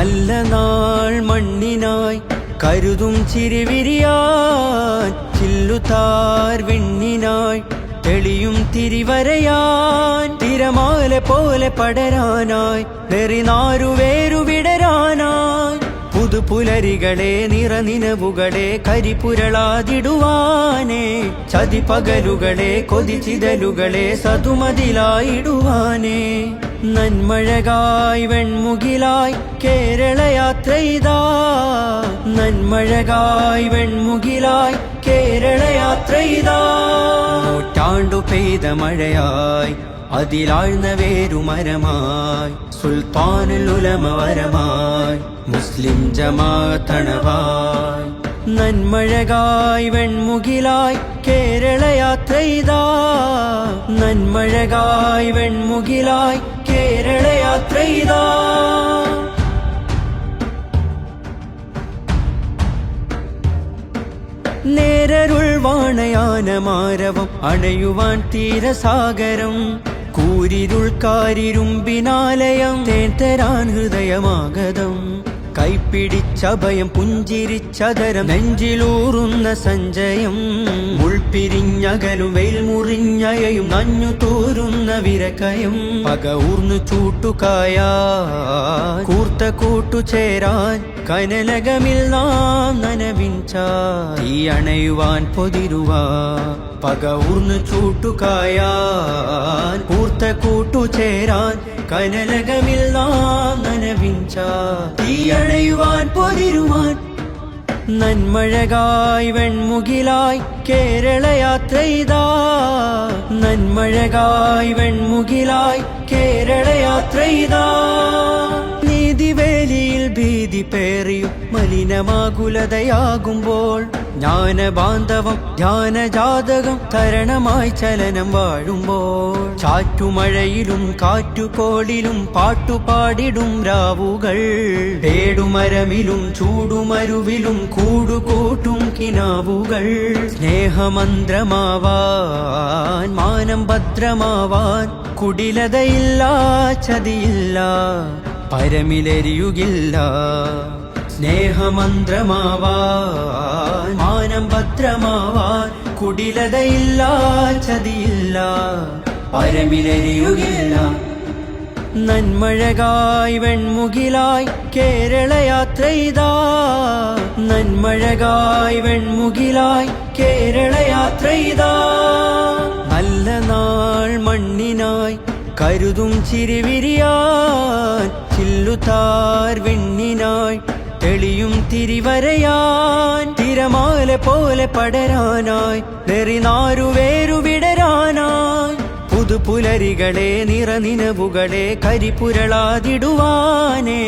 നല്ല നാൾ മണ്ണിനായി കരുതും ചിരിവിരിയാൻ ചില്ലുതാർ വിണ്ണിനായി തെളിയും തിരിവരയാൻ തിരമാല പോലെ പടരാനായി വെറിനാരുവേരു വിടരാനായി പുതുപുലരികളെ നിറനിനവുകളെ കരിപുരളാതിടുവാനേ ചതിപകലുകളെ കൊതിച്ചിതലുകളെ സതുമതിലായിടുവാനേ നന്മഴകായി വെൺമുകിലായി കേരളയാത്രയിതാ നന്മഴകായി വെൺമുകിലായി കേരളയാത്രയിതാ നൂറ്റാണ്ടു പെയ്ത മഴയായി അതിലാഴ്ന്ന വേരുമരമായി സുൽത്താനുൽ ഉലമ വരമായി മുസ്ലിം ജമാഅത്തണവായി നന്മഴകായി വെൺമുകിലായി കേരളയാത്രയിതാ നന്മഴകായി വെൺമുകിലായി കേരളയാത്രയിതാ നേരരുൾ വാണയാനമാരവം അണയുവാൻ തീരസാഗരം കൂരിരുൾ കാരിരുമ്പിനാലയം തേൻ ഹൃദയമാഗതം കൈപ്പിടിച്ചഭയം പുഞ്ചിരിച്ചതരം നെഞ്ചിലൂറുന്ന സഞ്ചയം മുൾപിരിഞ്ഞകലും വെയിൽ മുറിഞ്ഞയയും നഞ്ഞു തോരുന്ന വിരക്കയം പക ഊർന്നു ചൂട്ടുകായ കൂർത്ത കൂട്ടുചേരാൻ കനലകമിൽ നാം നനവിഞ്ച ഈ അണയുവാൻ പൊതിരുവാ പക ഊർന്നു ചൂട്ടുകായാൻ കൂർത്ത കൂട്ടുചേരാൻ കനലകമിൽ നാം നനവിഞ്ച ഈ അണയുവാൻ പൊതിരുവാൻ നന്മഴകായി വെൺമുകിലായി കേരളയാത്രയിതാ നന്മഴകായി വെൺമുകിലായി കേരളയാത്രയിതാ നീതിവേലിയിൽ ഭീതി പേറിയും മലിനമാകുലതയാകുമ്പോൾ ജ്ഞാനബാന്ധവം ധ്യാനജാതകം തരണമായി ചലനം വാഴുമ്പോൾ ചാറ്റുമഴയിലും കാറ്റുകോളിലും പാട്ടുപാടിടും രാവുകൾ പേടുമരമിലും ചൂടുമരുവിലും കൂടുകൂട്ടും കിനാവുകൾ സ്നേഹമന്ത്രമാവാൻ മാനം ഭദ്രമാവാൻ കുടിലതയില്ല ചതിയില്ല പരമിലെരിയുകില്ല സ്നേഹമന്ത്രമാവാൻ മാനം ഭദ്രമാവാൻ കുടിലതയില്ല ചതിയില്ല പരമിലെരിയുകില്ല നന്മഴകായി വെൺമുകിലായി കേരളയാത്രയിതാ നന്മഴകായി വെൺമുകിലായി കേരളയാത്രയിതാ നല്ല നാൾ മണ്ണിനായി കരുതും ചിരിവിരിയാൻ ചില്ലുതാർ വിണ്ണിനായി തെളിയും തിരിവരയാൻ തിരമാല പോലെ പടരാനായി വെറിനാരുവേരു വിടരാനായി പുതുപുലരികളെ നിറനിനവുകളെ കരിപുരളാതിടുവാനേ